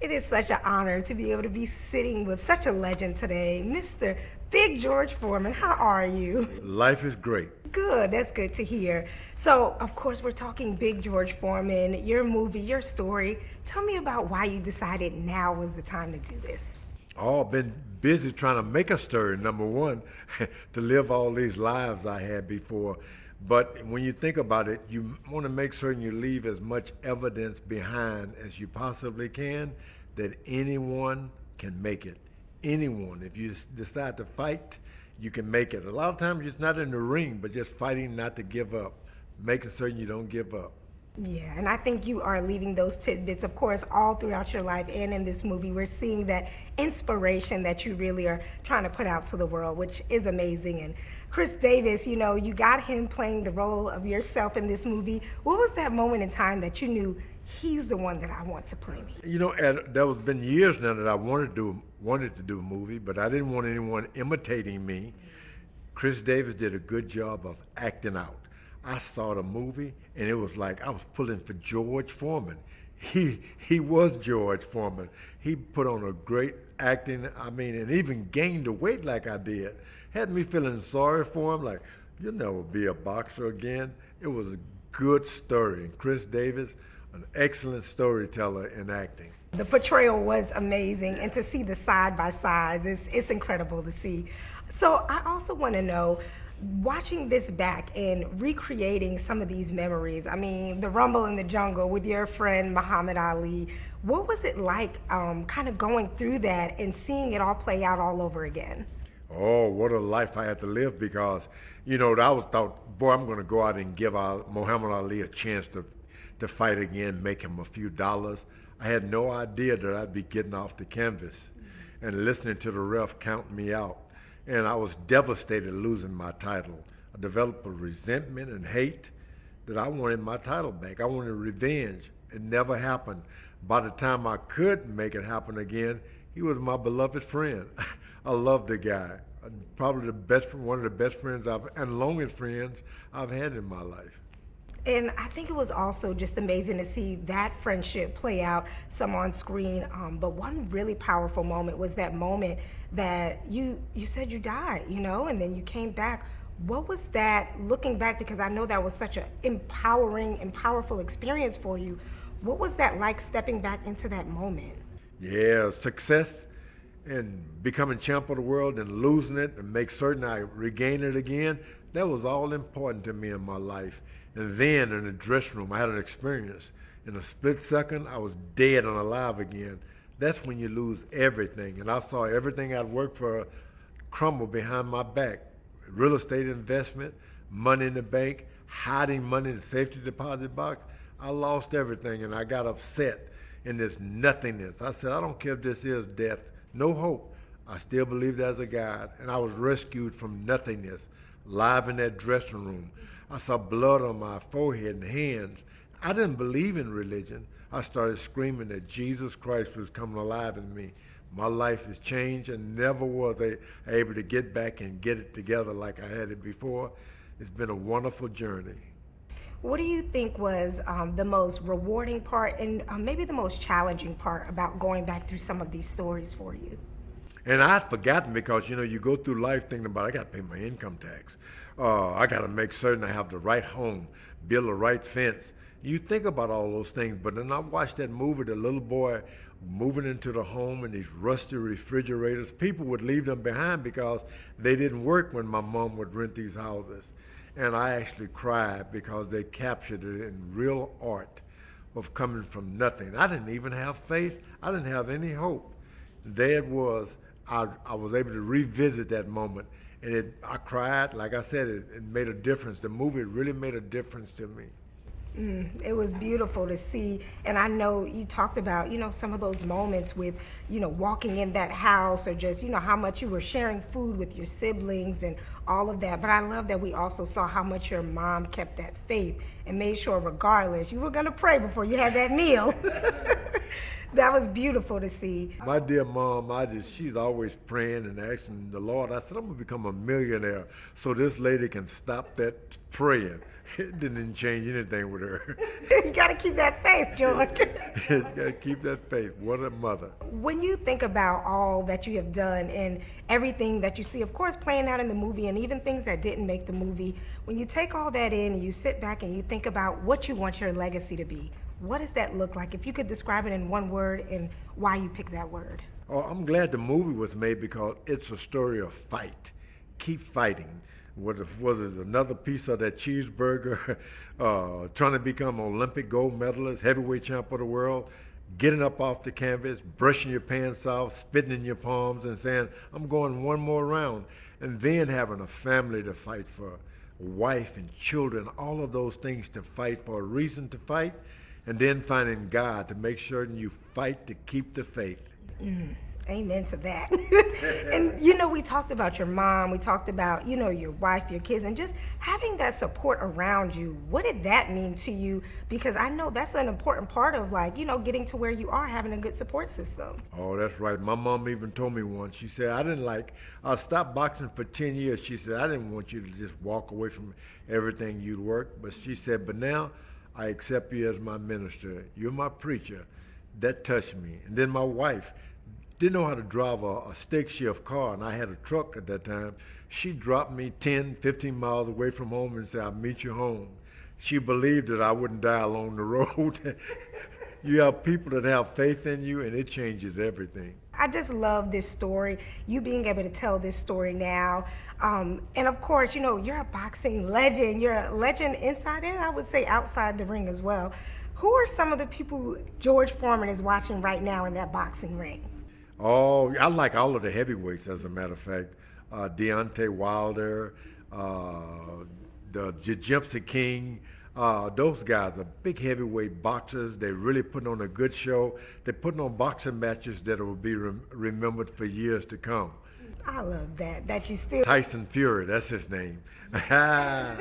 It is such an honor to be able to be sitting with such a legend today, Mr. Big George Foreman. How are you? Life is great. Good, that's good to hear. So, of course, we're talking Big George Foreman, your movie, your story. Tell me about why you decided now was the time to do this. Oh, been busy trying to make a story, number one, to live all these lives I had before. But when you think about it, you want to make certain you leave as much evidence behind as you possibly can that anyone can make it. Anyone. If you decide to fight, you can make it. A lot of times it's not in the ring, but just fighting not to give up, making certain you don't give up. Yeah, and I think you are leaving those tidbits, of course, all throughout your life and in this movie. We're seeing that inspiration that you really are trying to put out to the world, which is amazing. And Chris Davis, you got him playing the role of yourself in this movie. What was that moment in time that you knew he's the one that I want to play me? There was been years now that I wanted to do a movie, but I didn't want anyone imitating me. Chris Davis did a good job of acting out. I saw the movie, and it was like I was pulling for George Foreman. He was George Foreman. He put on a great acting, and even gained the weight like I did. Had me feeling sorry for him, like, you'll never be a boxer again. It was a good story, and Chris Davis, an excellent storyteller in acting. The portrayal was amazing, and to see the side-by-sides, it's incredible to see. So I also want to know, watching this back and recreating some of these memories, the Rumble in the Jungle with your friend Muhammad Ali, what was it like kind of going through that and seeing it all play out all over again? Oh, what a life I had to live because, I thought, boy, I'm going to go out and give Muhammad Ali a chance to fight again, make him a few dollars. I had no idea that I'd be getting off the canvas and listening to the ref count me out. And I was devastated losing my title. I developed a resentment and hate that I wanted my title back. I wanted revenge. It never happened. By the time I could make it happen again, he was my beloved friend. I loved the guy. Probably one of the best friends and longest friends I've had in my life. And I think it was also just amazing to see that friendship play out some on screen. But one really powerful moment was that moment that you said you died, and then you came back. What was that, looking back, because I know that was such an empowering and powerful experience for you. What was that like, stepping back into that moment? Yeah, success and becoming champ of the world and losing it and make certain I regain it again, that was all important to me in my life. And then in the dressing room, I had an experience. In a split second, I was dead and alive again. That's when you lose everything. And I saw everything I'd worked for crumble behind my back. Real estate investment, money in the bank, hiding money in the safety deposit box. I lost everything, and I got upset in this nothingness. I said, I don't care if this is death, no hope. I still believe there's a God. And I was rescued from nothingness, live in that dressing room. I saw blood on my forehead and hands. I didn't believe in religion. I started screaming that Jesus Christ was coming alive in me. My life has changed and never was able to get back and get it together like I had it before. It's been a wonderful journey. What do you think was the most rewarding part and maybe the most challenging part about going back through some of these stories for you? And I'd forgotten because, you go through life thinking about, I got to pay my income tax. I got to make certain I have the right home, build the right fence. You think about all those things, but then I watched that movie, the little boy moving into the home in these rusty refrigerators. People would leave them behind because they didn't work when my mom would rent these houses. And I actually cried because they captured it in real art of coming from nothing. I didn't even have faith. I didn't have any hope. There it was. I was able to revisit that moment, and I cried. Like I said, it made a difference. The movie really made a difference to me. It was beautiful to see, and I know you talked about, some of those moments with, walking in that house or just, how much you were sharing food with your siblings and all of that. But I love that we also saw how much your mom kept that faith and made sure regardless, you were going to pray before you had that meal. That was beautiful to see. My dear mom, she's always praying and asking the Lord. I said, I'm going to become a millionaire so this lady can stop that praying. It didn't even change anything with her. You got to keep that faith, George. You got to keep that faith. What a mother. When you think about all that you have done and everything that you see, of course, playing out in the movie and even things that didn't make the movie, when you take all that in and you sit back and you think about what you want your legacy to be, what does that look like? If you could describe it in one word and why you pick that word. Oh, I'm glad the movie was made because it's a story of fight. Keep fighting. Whether it's another piece of that cheeseburger, trying to become Olympic gold medalist, heavyweight champ of the world, getting up off the canvas, brushing your pants off, spitting in your palms and saying, I'm going one more round. And then having a family to fight for, a wife and children, all of those things to fight for, a reason to fight, and then finding God to make certain you fight to keep the faith. Amen to that. And, we talked about your mom. We talked about, your wife, your kids, and just having that support around you. What did that mean to you? Because I know that's an important part of, getting to where you are, having a good support system. Oh, that's right. My mom even told me once. She said, I stopped boxing for 10 years. She said, I didn't want you to just walk away from everything you'd worked. But she said, but now I accept you as my minister. You're my preacher. That touched me. And then my wife didn't know how to drive a stick shift car, and I had a truck at that time. She dropped me 10, 15 miles away from home and said, I'll meet you home. She believed that I wouldn't die along the road. You have people that have faith in you, and it changes everything. I just love this story, you being able to tell this story now. And of course, you're a boxing legend. You're a legend inside and I would say outside the ring as well. Who are some of the people George Foreman is watching right now in that boxing ring? Oh, I like all of the heavyweights, as a matter of fact. Deontay Wilder, the Gypsy King. Those guys are big heavyweight boxers. They're really putting on a good show. They're putting on boxing matches that will be remembered for years to come. I love that you still... Tyson Fury, that's his name. I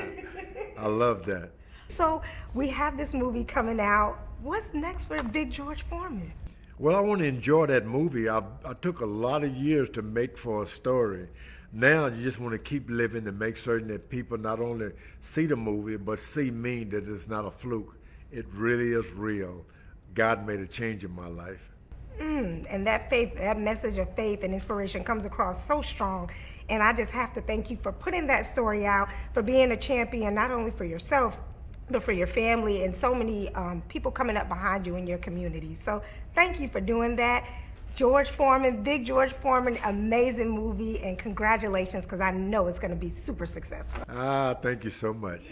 love that. So we have this movie coming out. What's next for Big George Foreman? Well, I want to enjoy that movie. I took a lot of years to make for a story. Now you just want to keep living and make certain that people not only see the movie, but see me, that it's not a fluke. It really is real. God made a change in my life. And that faith, that message of faith and inspiration comes across so strong. And I just have to thank you for putting that story out, for being a champion, not only for yourself, but for your family and so many people coming up behind you in your community. So thank you for doing that. George Foreman, Big George Foreman, amazing movie, and congratulations, because I know it's going to be super successful. Thank you so much.